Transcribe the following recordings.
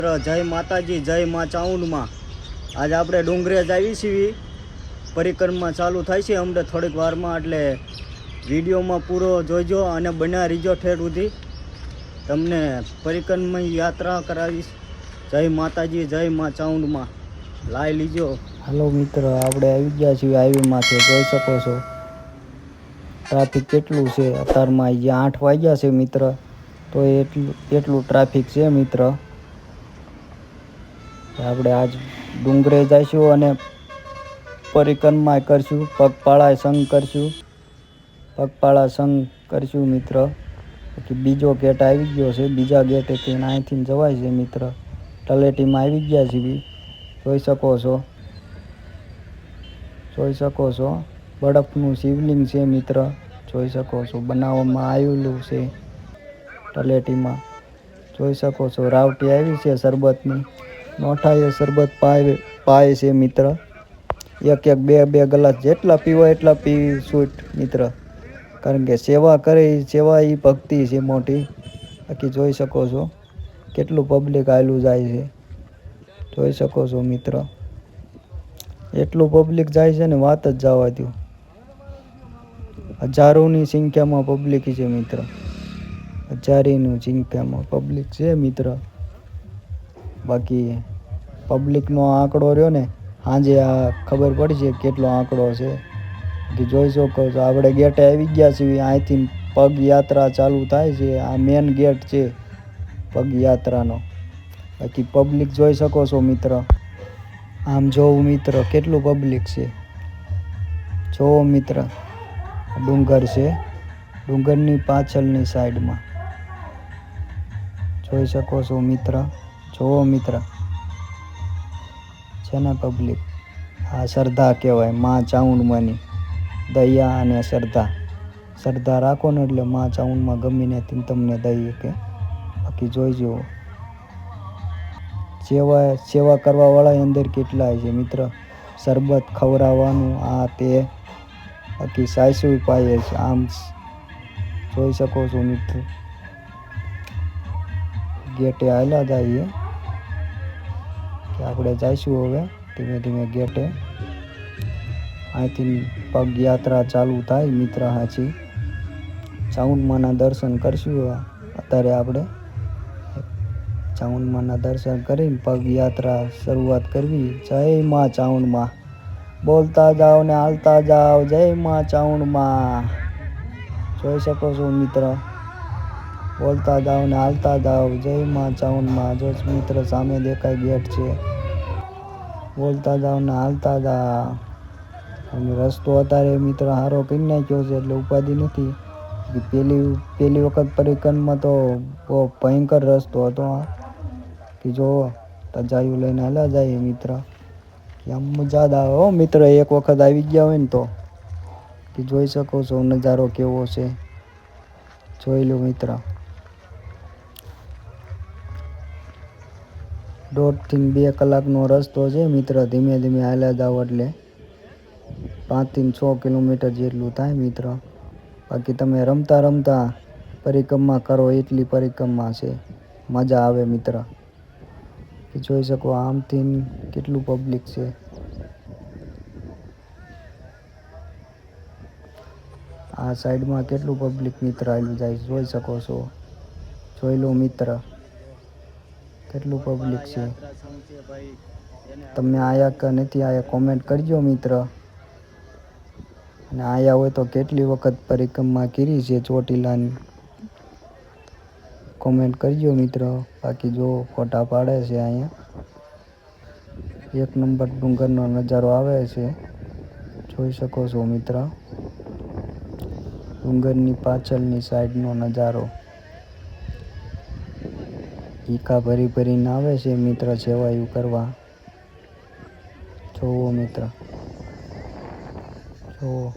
જય માતાજી, જય માં ચાઉંડમાં. આજ આપણે ડુંગરે જ આવી છીએ. પરિક્રમા ચાલુ થાય છે અમને થોડીક વારમાં, એટલે વિડીયોમાં પૂરો જોઈજો અને બન્યા રીજો ઠેર સુધી. તમને પરિક્રમા યાત્રા કરાવીશ. જય માતાજી, જય માં ચાઉંડમાં. લાઈ લીજો. હાલો મિત્ર, આપણે આવી ગયા છીએ હાઈવેમાંથી. જોઈ શકો છો ટ્રાફિક કેટલું છે અત્યારમાં. અહીંયા 8 વાગ્યા છે મિત્ર, તો એટલું ટ્રાફિક છે મિત્ર. આપણે આજ ડુંગરે જઈશું અને પરિક્રમા કરશું, પગપાળા સંઘ કરશું મિત્ર. પછી બીજો ગેટ આવી ગયો છે, બીજા ગેટેથી અહીંથી જવાય છે મિત્ર. તલેટીમાં આવી ગયા છીએ. જોઈ શકો છો બરફનું શિવલિંગ છે મિત્ર. જોઈ શકો છો બનાવવામાં આવેલું છે તલેટીમાં. જોઈ શકો છો રાવટી આવી છે શરબતની. નોઠાએ શરબત પાય છે મિત્ર. એક બે ગ્લાસ જેટલા પીવો એટલા પી છૂટ મિત્ર. કારણ કે સેવા કરે, સેવા એ ભક્તિ છે મોટી. બાકી જોઈ શકો છો કેટલું પબ્લિક આવેલું જાય છે. જોઈ શકો છો મિત્ર, એટલું પબ્લિક જાય છે ને વાત જ જવા દો. હજારોની સંખ્યામાં પબ્લિક છે મિત્ર. હજારીની સંખ્યામાં પબ્લિક છે મિત્ર. બાકી પબ્લિકનો આંકડો રહ્યો ને, સાંજે આ ખબર પડશે કેટલો આંકડો છે. કે જોઈ શકો છો આપણે ગેટે આવી ગયા છીએ. અહીંથી પગ યાત્રા ચાલુ થાય છે. આ મેન ગેટ છે પગ યાત્રાનો. બાકી પબ્લિક જોઈ શકો છો મિત્ર. આમ જોવું મિત્ર કેટલું પબ્લિક છે. જોવો મિત્ર, ડુંગર છે, ડુંગરની પાછળની સાઈડમાં. જોઈ શકો છો મિત્ર. જોવો મિત્ર છે ને પબ્લિક. આ શ્રદ્ધા કહેવાય માં ચાઉંડમાંની. દયા અને શ્રદ્ધા રાખો ને એટલે માં ચાઉંડમાં ગમીને તમને દઈએ કે. બાકી જોઈજો સેવા કરવા વાળા અંદર કેટલાય છે મિત્ર. શરબત ખવડાવવાનું આ તે. બાકી સાયસું પાય છે આમ. જોઈ શકો છો મિત્ર. ગેટે આવેલા જઈએ કે આપણે જઈશું હવે ધીમે ધીમે ગેટે. અહીંથી પગ યાત્રા ચાલુ થાય મિત્ર. હાચી ચાઉંડમાના દર્શન કરશું. અત્યારે આપણે ચાઉંડમાના દર્શન કરીને પગ યાત્રા શરૂઆત કરવી. જય માં ચાઉંડમાં. બોલતા જાઓ ને હાલતા જાઓ, જય માં ચાઉંડમાં. જોઈ શકો છો મિત્ર. બોલતા જાઓ ને હાલતા જાઓ, જય માં ચાઉંડમાં. જો મિત્ર સામે દેખાય ગેટ છે. બોલતા જાઓ ને હાલતા જાઓ. અને રસ્તો અત્યારે મિત્ર સારો કરી નાખ્યો છે એટલે ઉપાધિ નથી. પેલી વખત પરિક્રમા તો બહુ ભયંકર રસ્તો હતો. કે જો તજાયું લઈને હાલ્યા જાય મિત્ર. કે આમ મજા જ આવે હો મિત્ર. એક વખત આવી ગયા હોય ને તો. કે જોઈ શકો છો નજારો કેવો છે. જોઈ લો મિત્ર. 1.5 થી 2 કલાકનો રસ્તો છે મિત્ર. ધીમે ધીમે હાલ્યા જાવ એટલે 5 થી 6 કિલોમીટર જેટલું થાય મિત્ર. બાકી તમે રમતા પરિક્રમા કરો એટલી પરિક્રમા છે. મજા આવે મિત્ર. જોઈ શકો આમથી કેટલું પબ્લિક છે. આ સાઈડમાં કેટલું પબ્લિક મિત્ર આવેલું જાય. જોઈ શકો છો. જોઈ લો મિત્ર કેટલું પબ્લિક છે. તમે આયા કે નથી આયા કોમેન્ટ કરજો મિત્ર. અને આયા હોય તો કેટલી વખત પરિક્રમા કરી છે ચોટીલાની કોમેન્ટ કરજો મિત્ર. બાકી જો ફોટા પાડે છે અહીંયા. એક નંબર ડુંગરનો નજારો આવે છે. જોઈ શકો છો મિત્ર. ડુંગરની પાછળની સાઈડનો નજારો. ઈકા ભરીને આવે છે મિત્ર સેવાયું કરવા. જોવો મિત્ર. જોવો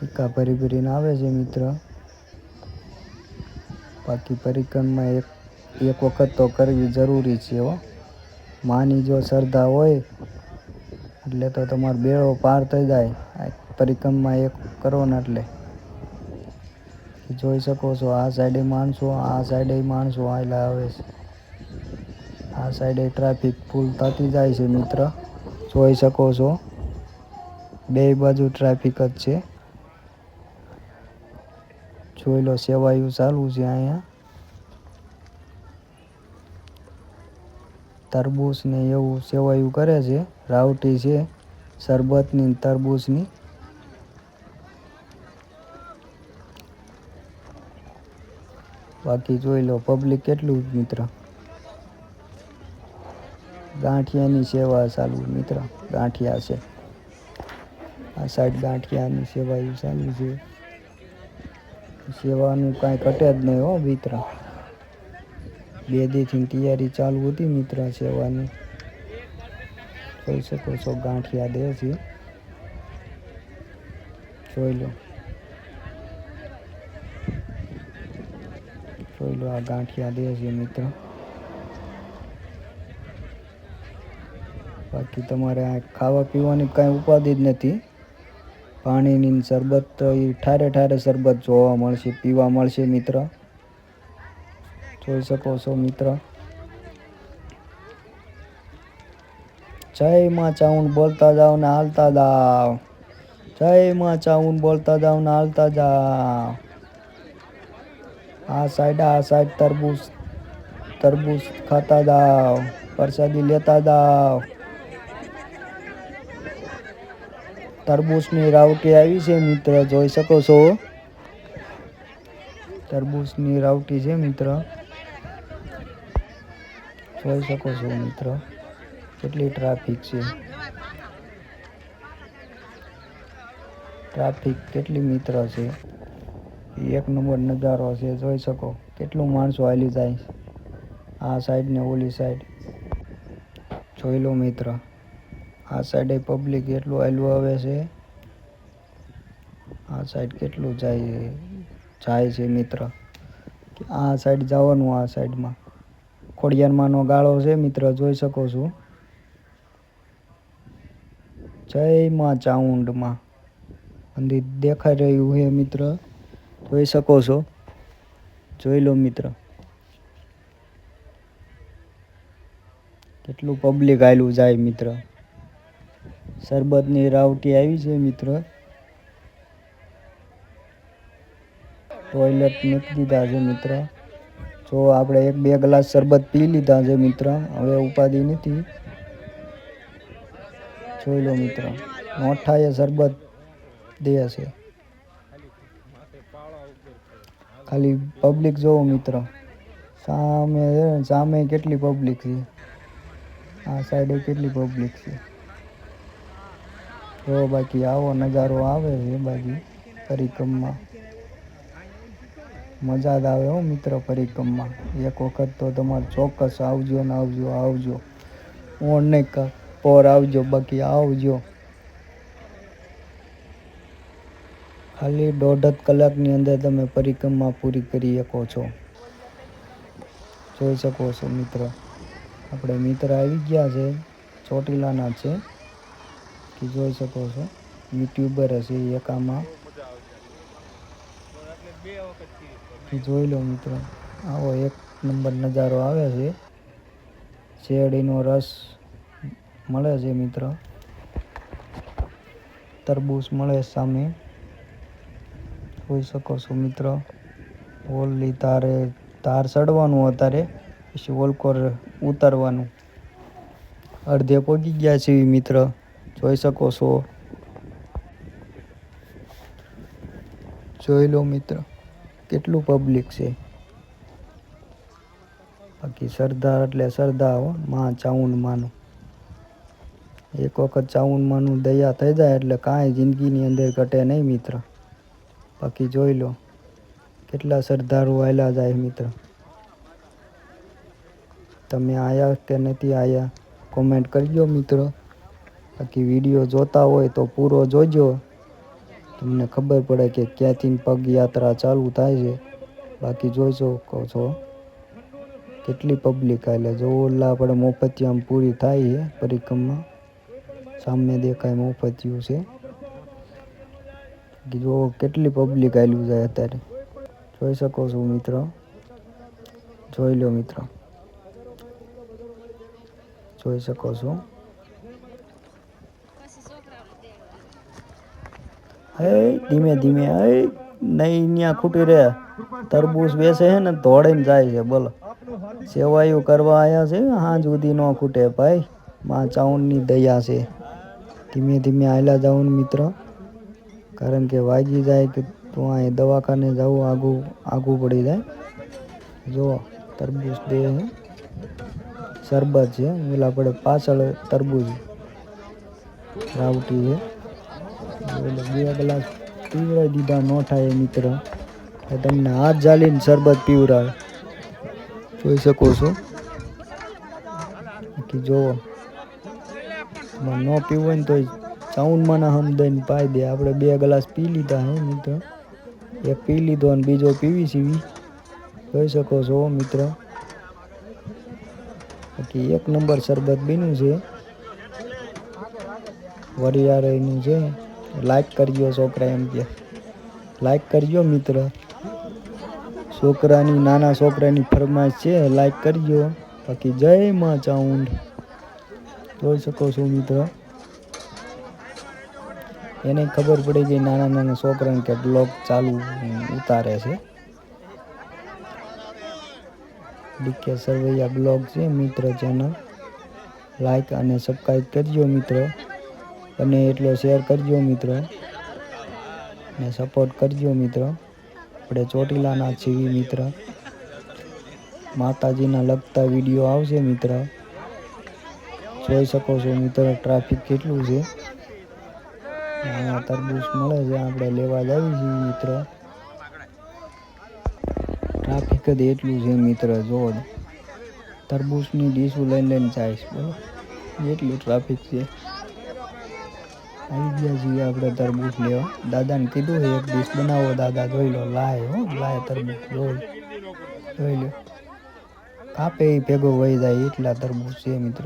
ઈકા ભરીને આવે છે મિત્ર. બાકી પરિક્રમા એક વખત તો કરવી જરૂરી છે હો. માની જો શ્રદ્ધા હોય એટલે તો તમારો બેડો પાર થઈ જાય. પરિક્રમા એક કરો ને એટલે. જોઈ શકો છો આ સાઈડે માણસો, આ સાઈડે માણસો આવેલા આવે છે. આ સાઈડે ટ્રાફિક ફૂલ થતી જાય છે મિત્ર, જોઈ શકો છો. બે બાજુ ટ્રાફિક જ છે. જોઈ લો, સેવાયું ચાલુ છે અહીંયા. તરબૂચ ને એવું સેવાયું કરે છે. રાવટી છે શરબતની, તરબૂચની. બાકી જોઈ લો પબ્લિક કેટલું મિત્ર. ગાંઠિયાની સેવા ચાલુ મિત્ર, ગાંઠિયા છે. આ સાઈડ ગાંઠિયાની સેવાયું ચાલુ છે. સેવાનું કાંઈ ઘટે જ નહીં હો મિત્ર. 2 દીથી તૈયારી ચાલુ હતી મિત્ર સેવાની. જોઈ શકો છો ગાંઠિયા દે છે. જોઈ લો, જોઈ લો આ ગાંઠિયા દે છે મિત્ર. બાકી તમારે આ ખાવા પીવાની કાંઈ ઉપાધિ જ નથી. પાણીની શરબત તો એ ઠારે ઠારે શરબત જોવા મળશે, પીવા મળશે મિત્ર. જોઈ શકો છો મિત્ર. જય માં ચાઉંડ બોલતા જાઓ ને હાલતા જાઓ. જય માં ચાઉંડ બોલતા જાઓ ને હાલતા જાઓ. આ સાઈડ તરબૂચ ખાતા જાઓ, પ્રસાદી લેતા જાઓ. તરબૂચની રાવટી આવી છે મિત્ર, જોઈ શકો છો. તરબૂચની રાવટી છે મિત્ર, જોઈ શકો છો મિત્ર. કેટલી ટ્રાફિક છે, ટ્રાફિક કેટલી મિત્ર છે. એક નંબર નજારો છે, જોઈ શકો કેટલું માણસો હાલી જાય આ સાઈડ ને ઓલી સાઈડ. જોઈ લો મિત્ર, આ સાઈડે પબ્લિક એટલું હાલ્યું આવે છે. આ સાઈડ કેટલું જાય છે મિત્ર. આ સાઈડ જવાનું, આ સાઈડમાં ખોડિયારમાંનો ગાળો છે મિત્ર, જોઈ શકો છો. જય માં ચાઉંડમાં મંદિર દેખાઈ રહ્યું છે મિત્ર, જોઈ શકો છો. જોઈ લો મિત્ર, કેટલું પબ્લિક હાલ્યું જાય મિત્ર. શરબતની રાવટી આવી છે મિત્ર. ટોયલેટ મૂકી દીધા છે મિત્ર. જો આપણે 1-2 ગ્લાસ શરબત પી લીધા છે મિત્ર, હવે ઉપાધિ નથી. જોઈ લો મિત્ર, મોઠાએ શરબત દે છે. ખાલી પબ્લિક જોવો મિત્ર, સામે કેટલી પબ્લિક છે. આ સાઈડે કેટલી પબ્લિક છે જો. બાકી આવો નજારો આવે છે. બાકી પરિક્રમા મજા જ આવે હો મિત્ર પરિક્રમા. એક વખત તો તમારે ચોક્કસ આવજો ને આવજો. નહીં પર આવજો, બાકી આવજો. ખાલી 1.5 કલાકની અંદર તમે પરિક્રમા પૂરી કરી શકો છો. જોઈ શકો છો મિત્ર. આપણે મિત્ર આવી ગયા છે, ચોટીલાના છે, કે જોઈ શકો છો. યુટ્યુબર હશે એકામાં. જોઈ લો મિત્ર, આવો 1 નંબર નજારો આવે છે. શેરડીનો રસ મળે છે મિત્ર. તરબૂચ મળે સામે, જોઈ શકો છો મિત્ર. ઓલી તાર ચડવાનું અત્યારે, પછી ઓલકોર ઉતારવાનું. અડધે પહોંચી ગયા છે મિત્ર, જોઈ શકો છો. જોઈ લો મિત્ર, કેટલું પબ્લિક છે. બાકી શ્રદ્ધા એટલે શ્રદ્ધા હો માં ચાઉંડ માનું. એક વખત ચાઉંડ માનું દયા થઈ જાય એટલે કાંઈ જિંદગીની અંદર ઘટે નહીં મિત્ર. બાકી જોઈ લો કેટલા શ્રદ્ધાળુ હાલ્યા જાય મિત્ર. તમે આયા કે નથી આયા કોમેન્ટ કરજો મિત્ર. બાકી વિડીયો જોતા હોય તો પૂરો જોજો, તમને ખબર પડે કે ક્યાંથી પગયાત્રા ચાલુ થાય છે. બાકી જોઈ શકો છો કેટલી પબ્લિક હાલે. જો ઓલા આપણે મોફતિયામ પૂરી થાય છે પરિક્રમા, સામે દેખાય મોફતિયું છે. જો કેટલી પબ્લિક હાલ્યું જાય અત્યારે, જોઈ શકો છો મિત્ર. જોઈ લો મિત્ર. જોઈ શકો છો. હે ધીમે ધીમે નહીં ત્યાં ખૂટી રે. તરબૂચ બેસે છે ને દોડીને જાય છે. બોલો સેવાયું કરવા આવ્યા છે. હાંજ સુધી ન ખૂટે ભાઈ. માં ચાઉંડની દયા છે. ધીમે ધીમે આયલા જાઉં મિત્ર, કારણ કે વાગી જાય કે તું અહીં દવાખાને જવું આગું પડી જાય. જો તરબૂચ દે છે, શરબત છે. ઓલા પડે પાછળ તરબૂચ રાવટી છે. 2 ગ્લાસ પીવડાવી દીધા ન થાય મિત્ર. તમને હાથ જાલીને શરબત પીવડાવે, જોઈ શકો છો. કે જોવો ન પીવું હોય ને તો ચાઉનમાં ના હમદઈને પાઈ દે. આપણે 2 ગ્લાસ પી લીધા હે મિત્ર. એક પી લીધો અને બીજો પીવી સીવી, જોઈ શકો છો મિત્ર. બાકી 1 નંબર શરબત બીનું છે. વરિયાળીનું છે. લાઈક કરજો છોકરા, એમ કે લાઈક કરજો મિત્ર. છોકરાની નાના છોકરાની ફરમાઈશ છે, લાઈક કરજો. બાકી જય માં ચાઉંડ, જોઈ શકો છો મિત્ર. એને ખબર પડી ગઈ નાના નાના છોકરાને કે બ્લોગ ચાલુ ઉતારે છે. ડીકે સરવૈયા બ્લોગ છે મિત્ર ચેનલ. લાઈક અને સબસ્ક્રાઈબ કરજો મિત્ર, અને એટલો શેર કરજો મિત્ર, ને સપોર્ટ કરજો મિત્ર. આપણે ચોટીલાના છીએ મિત્ર. માતાજીના લગતા વિડીયો આવશે મિત્ર. જોઈ શકો છો મિત્ર ટ્રાફિક કેટલું છે. અહીંયા તરબૂચ મળે છે, આપણે લેવા જઈએ છીએ મિત્ર. ટ્રાફિક જ એટલું છે મિત્ર. જો તરબૂચની ડીશું લઈને જાય છે. બોલો એટલું ટ્રાફિક છે. આવી ગયા છીએ આપણે તરબૂચ લેવા. દાદાને કીધું છે 1 ડીશ બનાવો. દાદા જોઈ લો લાય તરબૂચ જોઈ લો. કાપે એ ભેગો વહી જાય એટલા તરબૂચ છે મિત્ર.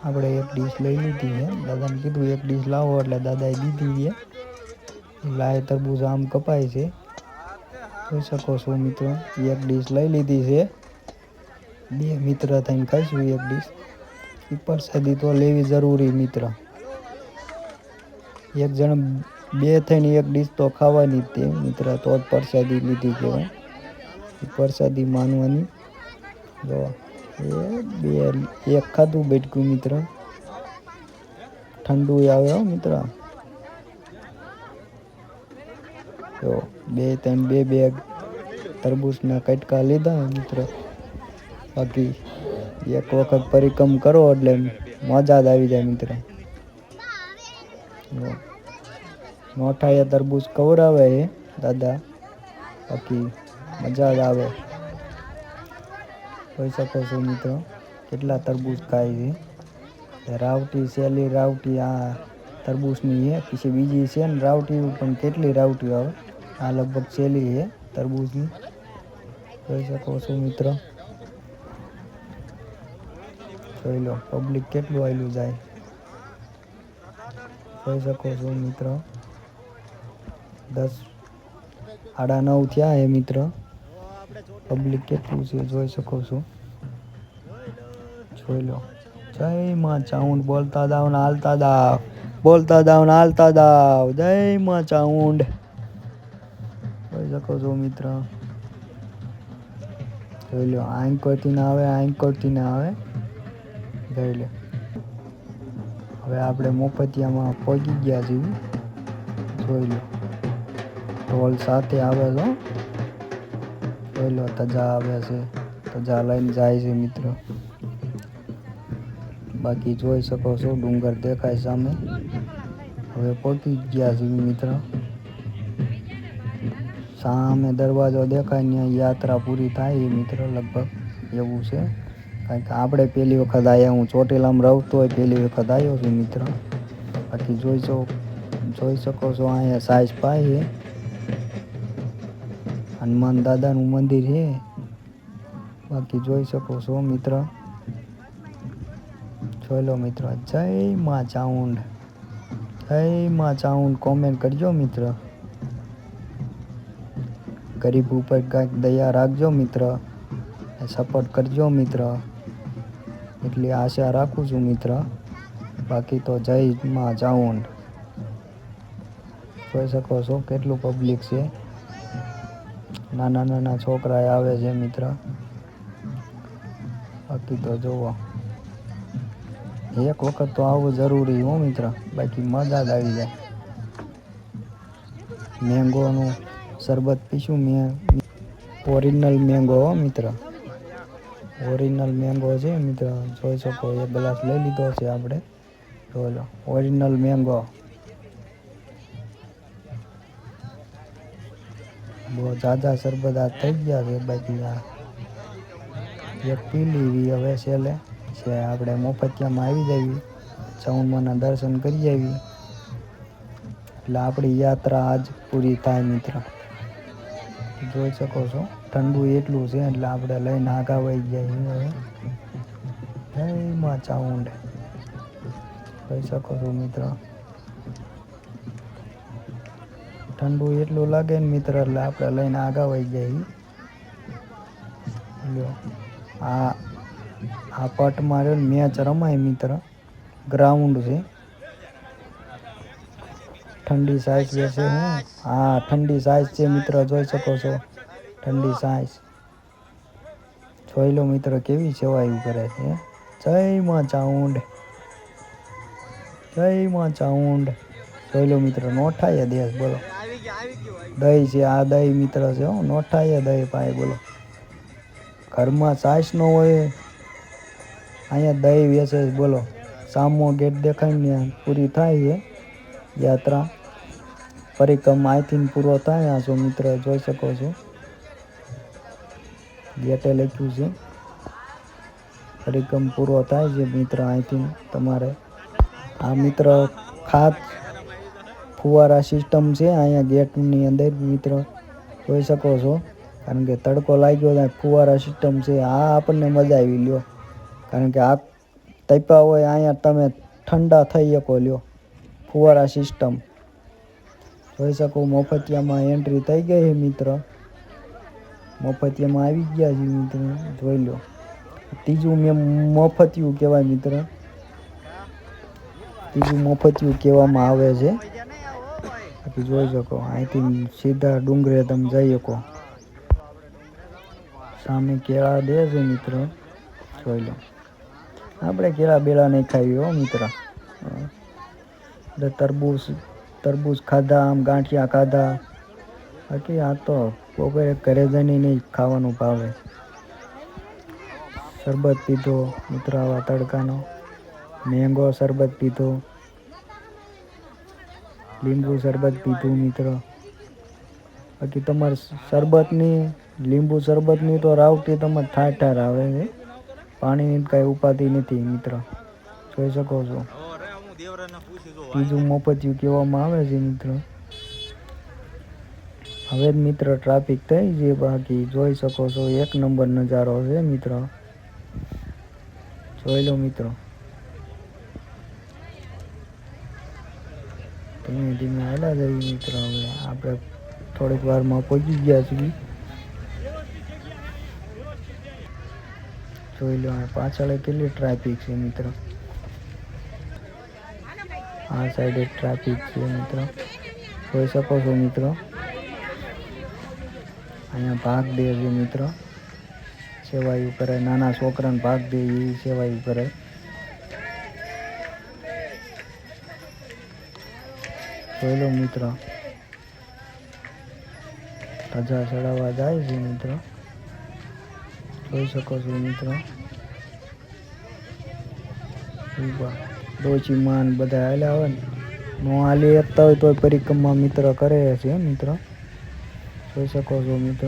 આપણે 1 ડીશ લઈ લીધી છે. દાદાને કીધું 1 ડીશ લાવો એટલે દાદાએ દીધી છે. લાય તરબૂચ આમ કપાય છે, જોઈ શકો છો મિત્રો. 1 ડીશ લઈ લીધી છે. 2 મિત્ર થઈને ખાઈશું 1 ડીશ. પ્રસાદી તો લેવી જરૂરી મિત્ર. 1 જણ 2 થઈને 1 ડીશ તો ખાવાની જ તે મિત્ર. તો જ પ્રસાદી લીધી કહેવાય. પ્રસાદી માનવાની. જો 1 ખાધું બેઠકું મિત્ર. ઠંડુ આવે હો મિત્ર. જો 2 બેગ તરબૂચના કટકા લીધા મિત્ર. બાકી 1 વખત પરિક્રમ કરો એટલે મજા જ આવી જાય મિત્ર. મોઠાએ તરબૂચ કવરાવે છે દાદા, બાકી મજા જ આવે. જોઈ શકો છો મિત્રો કેટલા તરબૂચ ખાય છે. રાવટી સેલી રાવટી આ તરબૂચની છે. પછી બીજી છે ને રાવટી, પણ કેટલી રાવટી આવે. આ લગભગ સેલી છે તરબૂચની. જોઈ શકો છો મિત્ર. જોઈ લો પબ્લિક કેટલું આવેલું જાય. જોઈ શકો છો મિત્ર. 9:30 થયા હે મિત્ર. પબ્લિક કેટલું છે જોઈ શકો છો. જોઈ લો. જય માં ચાઉંડ. બોલતા જાવ ને હાલતા જાવ. બોલતા જાવ ને હાલતા જાવ. જય માં ચાઉંડ. જોઈ શકો છો મિત્ર. જોઈ લો આંકોથી ના આવે. જોઈ લો. હવે આપણે મોપતિયામાં પહોંચી ગયા છીએ. જોઈ લો ઢોલ સાથે આવે છે. જોઈ લો તજા આવે છે. તજા લઈને જાય છે મિત્ર. બાકી જોઈ શકો છો ડુંગર દેખાય સામે. હવે પહોંચી ગયા છીએ મિત્ર. સામે દરવાજો દેખાય ને યાત્રા પૂરી થાય મિત્ર. લગભગ એવું છે. કારણ કે આપણે પહેલી વખત આવ્યા. હું ચોટીલામાં રહું હોય પહેલી વખત આવ્યો છું મિત્ર. બાકી જોઈ શકો છો અહીંયા સાઈઝ પાય છે. હનુમાન દાદાનું મંદિર છે. બાકી જોઈ શકો છો મિત્ર. જોઈ લો મિત્ર. જય માં ચાઉંડ. જય માં ચાઉંડ. કોમેન્ટ કરજો મિત્ર. ગરીબ ઉપર કાંઈક દયા રાખજો મિત્ર. સપોર્ટ કરજો મિત્ર. એટલી આશા રાખું છું મિત્ર. બાકી તો જય માં ચાઉંડ. જોઈ શકો છો કેટલું પબ્લિક છે. નાના નાના છોકરા આવે છે મિત્ર. બાકી તો જોવો એક વખત તો આવવું જરૂરી હો મિત્ર, બાકી મજા જ આવી જાય. મેંગોનું શરબત પીશું મેં, ઓરિજિનલ મેંગો હો મિત્ર. ઓરિજિનલ મેંગો છે મિત્ર, જોઈ શકો એક ગ્લાસ લઈ લીધો છે આપણે. બોલો ઓરિજિનલ મેંગો. બહુ ઝાઝા શરબત આ થઈ ગયા છે, બાકી આ એક પી લેવી હવે છેલ્લે છે. આપણે મફતિયામાં આવી જવી, ચામુંડમાના દર્શન કરી આવી, એટલે આપણી યાત્રા આજ પૂરી થાય મિત્ર. જોઈ શકો છો ઠંડુ એટલું છે એટલે આપણે લઈને આગા વહી ગયા હવે. જય માં ચાઉંડ. જોઈ શકો છો મિત્ર. ઠંડુ એટલું લાગે ને મિત્ર એટલે આપણે લઈને આગા વહી જઈએ. લ્યો આ પટમાં રહ્યો ને મેચ રમાય મિત્ર. ગ્રાઉન્ડ છે. ઠંડી સાઈઝ વેસે હું હા ઠંડી સાઈઝ છે મિત્ર, જોઈ શકો છો ઠંડી સાઈઝ. જોઈ લો મિત્ર કેવી સેવાયું કરે છે. જય માં ચાઉંડ. જય માં ચાઉંડ. જોઈ લો મિત્ર નો થાય દેશ બોલો. દહીં છે આ દહીં મિત્ર છે હો, નો થાય દહીં પાય બોલો. ઘરમાં સાઈસ ન હોય, અહીંયા દહીં વેચે બોલો. સામો ગેટ દેખાય ને પૂરી થાય છે યાત્રા. પરિક્રમા અહીંથી પૂરો થાય છો મિત્ર, જોઈ શકો છો. ગેટે લખ્યું છે પરિક્રમ પૂરો થાય છે મિત્ર અહીંથી તમારે. આ મિત્ર ખાસ ફુવારા સિસ્ટમ છે અહીંયા ગેટની અંદર મિત્ર, જોઈ શકો છો. કારણ કે તડકો લાગ્યો થાય ફુવારા સિસ્ટમ છે, આ આપણને મજા આવી લ્યો. કારણ કે આ તપ્યા હોય અહીંયા તમે ઠંડા થઈ શકો લ્યો. ફુવારા સિસ્ટમ જોઈ શકો. મફતિયામાં એન્ટ્રી થઈ ગઈ છે મિત્ર. મફતિયામાં આવી ગયા છે મિત્ર, જોઈ લો. ત્રીજું મેં મફતિયું કહેવાય મિત્ર. ત્રીજું મફતિયું કહેવામાં આવે છે. બાકી જોઈ શકો અહીંથી સીધા ડુંગરે તમે જઈ શકો. સામે કેળા દે છે મિત્ર, જોઈ લો. આપણે કેળા બેળા નહીં ખાવી હો મિત્ર. એટલે તરબૂચ ખાધા, આમ ગાંઠિયા ખાધા. બાકી આ તો બપોરે ઘરે જઈને નહીં ખાવાનું ભાવે. શરબત પીધો મિત્ર આવા તડકાનો. મેંગો શરબત પીધો, લીંબુ શરબત પીધું મિત્ર. બાકી તમારે શરબતની લીંબુ શરબતની તો રાવટી તમારે ઠાર આવે છે. પાણીની કાંઈ ઉપાધિ નથી મિત્ર, જોઈ શકો છો. ત્રીજું મફતિયું કહેવામાં આવે છે મિત્ર. હવે જ મિત્ર ટ્રાફિક થઈ છે, બાકી જોઈ શકો છો એક નંબર નજારો છે મિત્ર. જોઈ લો મિત્રો. ધીમે ધીમે હાલ્યા જઈએ મિત્ર. હવે આપણે થોડીક વારમાં પહોંચી ગયા છીએ. જોઈ લો પાછળ કેટલી ટ્રાફિક છે મિત્ર. આ સાઈડે ટ્રાફિક છે મિત્ર, જોઈ શકો છો મિત્ર. અહીંયા ભાગ દે છે મિત્ર, સેવાયું કરે. નાના છોકરાને ભાગ દે એવી સેવાયું કરે. જોઈ લો મિત્ર. ધજા ચડાવવા જાય છે મિત્ર, જોઈ શકો છો મિત્ર. ડોચીમાન બધા હાલ્યા હોય ને, નો હાલી શકતા હોય તો પરિક્રમા મિત્ર કરે છે મિત્ર, જોઈ શકો છો મિત્ર.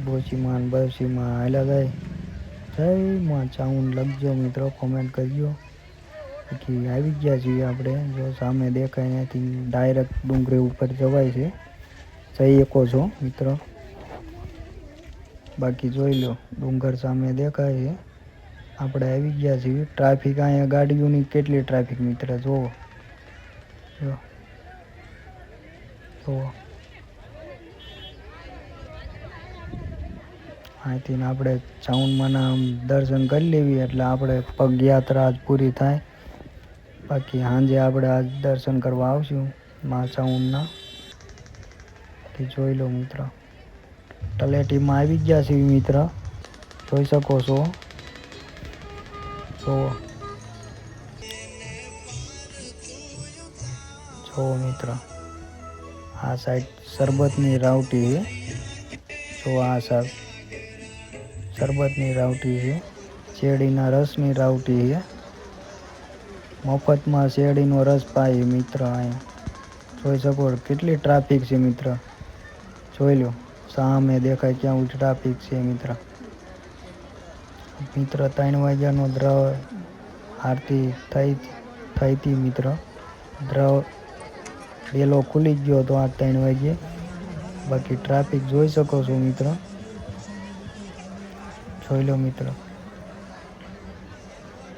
બોચીમાં બસીમાં હાલ્યા જાય. જય માં ચાઉંડ લખજો મિત્રો, કોમેન્ટ કરજો. બાકી આવી ગયા છીએ આપણે. જો સામે દેખાય ત્યાંથી ડાયરેક્ટ ડુંગરે ઉપર જવાય છે, જઈ શકો છો મિત્ર. બાકી જોઈ લો ડુંગર સામે દેખાય છે. આપણે આવી ગયા છીએ. ટ્રાફિક અહીંયા ગાડીઓની કેટલી ટ્રાફિક મિત્ર જોવો. અહીંથી આપણે ચાઉંડમાના દર્શન કરી લેવી એટલે આપણે પગયાત્રા આજ પૂરી થાય. બાકી સાંજે આપણે આજ દર્શન કરવા આવશું મા ચાઉંડના. જોઈ લો મિત્ર, તલેટીમાં આવી ગયા છે મિત્ર, જોઈ શકો છો. જો મિત્ર, આ સાઈડ શરબતની રાવટી છે. જો આ સાહેબ શરબતની રાવટી છે, શેરડીના રસની રાવટી છે. મફતમાં શેરડીનો રસ પાય મિત્ર. અહીંયા જોઈ શકો કેટલી ટ્રાફિક છે મિત્ર. જોઈ લો સામે દેખાય ક્યાં ટ્રાફિક છે મિત્ર. 3 વાગ્યાનો આરતી થઈ હતી મિત્ર. ડેલો ખુલી ગયો હતો આ 3 વાગ્યે. બાકી ટ્રાફિક જોઈ શકો છો મિત્ર. જોઈ લો મિત્ર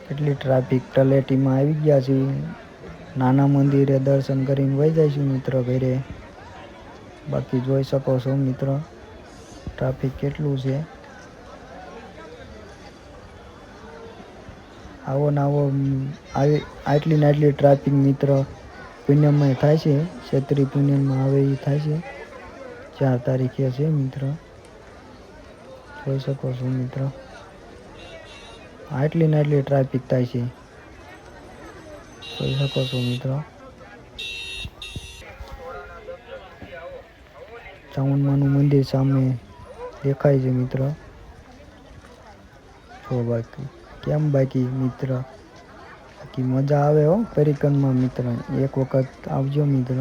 કેટલી ટ્રાફિક. તલેટીમાં આવી ગયા છે. નાના મંદિરે દર્શન કરીને વહી જઈશું મિત્ર ઘરે. બાકી જોઈ શકો છો મિત્ર ટ્રાફિક કેટલું છે. આવો ને આવો આટલી ને આટલી ટ્રાફિક મિત્ર પૂનમમાં થાય છે. ચૈત્રી પૂનમમાં આવે એ થાય છે. 4 તારીખે છે મિત્ર. જોઈ શકો છો મિત્ર આટલી ને આટલી ટ્રાફિક થાય છે. જોઈ શકો છો મિત્ર. ચાઉંડમાનું મંદિર સામે દેખાય છે મિત્ર. જો બાકી કેમ બાકી મિત્ર, બાકી મજા આવે હો પરિક્રમા મિત્ર. એક વખત આવજો મિત્ર.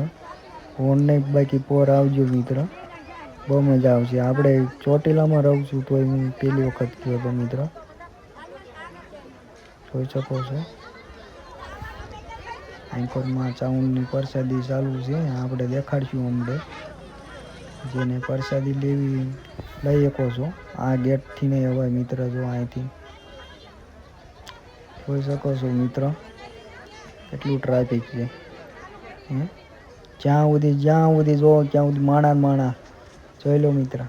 ઓનલાઈન બાકી પોર આવજો મિત્ર, બહુ મજા આવશે. આપણે ચોટીલામાં રહું છું તોય હું પહેલી વખત ગયો હતો મિત્ર. જોઈ શકો છો એન્કોરમાં ચાઉંડની પ્રસાદી ચાલુ છે. આપણે દેખાડશું અમને. જેને પ્રસાદી લેવી લઈ શકો છો. આ ગેટથી નહીં અવાય મિત્ર. જો અહીંથી જોઈ શકો છો મિત્ર કેટલું ટ્રાફિક છે. જ્યાં સુધી જો ત્યાં સુધી માણા. જોઈ લો મિત્ર.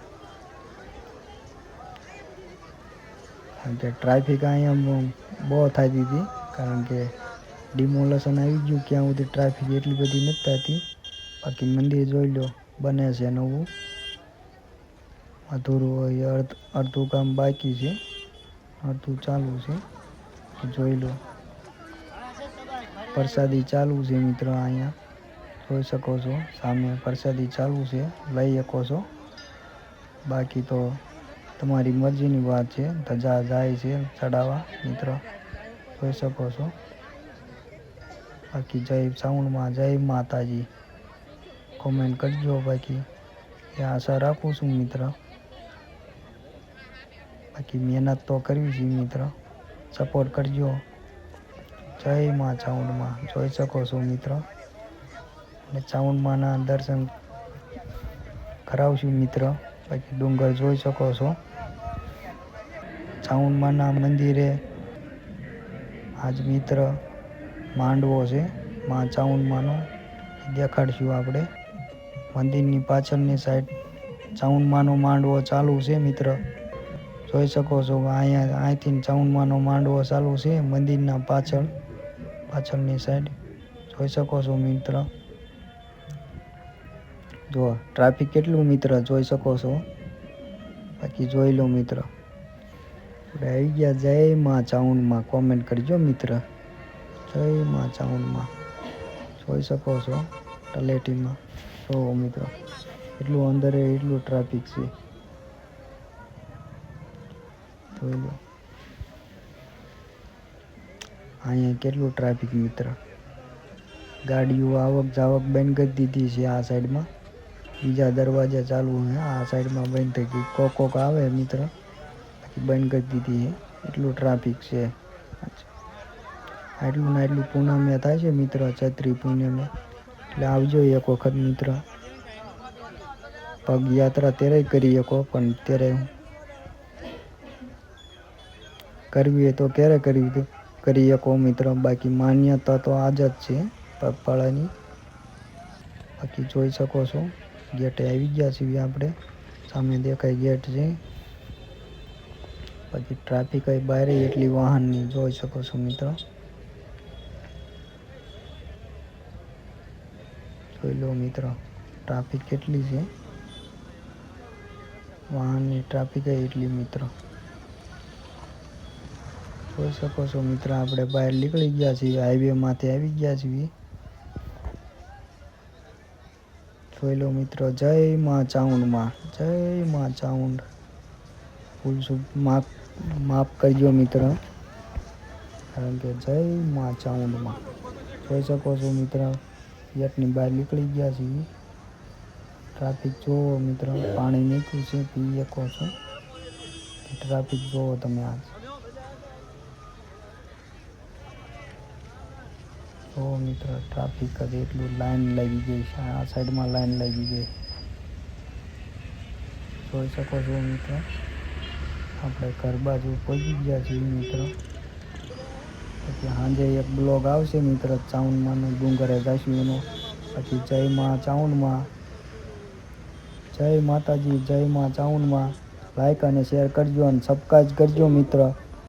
કારણ કે ટ્રાફિક અહીંયા બહુ થતી હતી, કારણ કે ડિમોલેશન આવી ગયું. ક્યાં સુધી ટ્રાફિક એટલી બધી નથી થતી. બાકી મંદિર જોઈ લો બને છે નવું. અધૂરું હોય, અડધું કામ બાકી છે, અડધું ચાલુ છે. જોઈ લો પ્રસાદી ચાલુ છે મિત્ર. અહીંયા જોઈ શકો છો સામે પ્રસાદી ચાલુ છે, લઈ શકો છો. બાકી તો તમારી મરજીની વાત છે. ધજા જાય છે ચડાવવા મિત્ર. જોઈ શકો છો. બાકી જય ચાઉંડમાં, જય માતાજી કોમેન્ટ કરજો. બાકી એ આશા રાખું છું મિત્ર. બાકી મહેનત તો કરવી છે મિત્ર, સપોર્ટ કરજો. જય મા ચાઉંડમાં. જોઈ શકો છો મિત્ર. અને ચાઉંડમાના દર્શન કરાવશું મિત્ર. બાકી ડુંગર જોઈ શકો છો. ચાઉંડમાના મંદિરે આજ મિત્ર માંડવો છે મા ચાઉંડમાનો, દેખાડશું આપણે. મંદિરની પાછળની સાઈડ ચાઉંડમાનો માંડવો ચાલુ છે મિત્ર. જોઈ શકો છો અહીંથી ચાઉંડમાનો માંડવો ચાલુ છે મંદિરના પાછળની સાઈડ. જોઈ શકો છો મિત્ર. જો ટ્રાફિક કેટલું મિત્ર જોઈ શકો છો. બાકી જોઈ લો મિત્ર. આપણે આવી ગયા. જય મા ચાઉંડમાં કોમેન્ટ કરજો મિત્ર. જય મા ચાઉંડમાં. જોઈ શકો છો તલેટીમાં. જો મિત્રો એટલું અંદરે એટલું ટ્રાફિક છે. જોઈ લો અહીંયા કેટલું ટ્રાફિક મિત્ર. ગાડીઓ આવક જાવક બંધ કરી દીધી છે આ સાઈડમાં. બીજા દરવાજા ચાલુ છે, આ સાઈડમાં બંધ થઈ ગઈ. કોક આવે મિત્ર, બાકી બંધ કરી દીધી છે. એટલું ટ્રાફિક છે. આટલું ને આટલું પૂનમે થાય છે મિત્ર, ચૈત્રી પૂનમે. એટલે આવજો એક વખત મિત્ર. પગયાત્રા ત્યારે કરી શકો, પણ ત્યારે કરવી હોય તો ક્યારે કરી શકો મિત્ર. બાકી માન્યતા તો આજ જ છે પગપાળાની. બાકી જોઈ શકો છો ગેટે આવી ગયા છીએ આપણે. સામે દેખાય ગેટ છે. પછી ટ્રાફિક બહાર એટલી વાહનની જોઈ શકો છો મિત્રો. જોઈ લો મિત્રો ટ્રાફિક કેટલી છે, વાહનની ટ્રાફિક એટલી મિત્રો. જોઈ શકો છો મિત્રો આપણે બહાર નીકળી ગયા છીએ, હાઈવે માંથી આવી ગયા છીએ. જોઈ લો મિત્રો, જય માં ચામુંડમાં, જય માં ચામુંડ. ભૂલ માફ કરજો મિત્ર, કારણ કે જય માં ચામુંડમાં. જોઈ શકો છો મિત્ર ગેટની બહાર નીકળી ગયા છીએ. ટ્રાફિક જોવો મિત્રો, પાણી નીકળ્યું છે પી શકો છો. ટ્રાફિક જોવો તમે આજ. જો મિત્રો ટ્રાફિક જ એટલું લાઈન લાગી ગઈ છે, આ સાઈડમાં લાઈન લાગી ગઈ. જોઈ શકો છો મિત્રો આપણે ઘર બાજુ પહોંચી ગયા છીએ મિત્રો. પછી સાંજે એક બ્લોગ આવશે મિત્રો, ચાઉંડમાં ડુંગરે જઈશું એનો. પછી જય માં ચાઉંડમાં, જય માતાજી, જય માં ચાઉંડમાં. લાઈક અને શેર કરજો અને સબસ્ક્રાઈબ કરજો મિત્ર.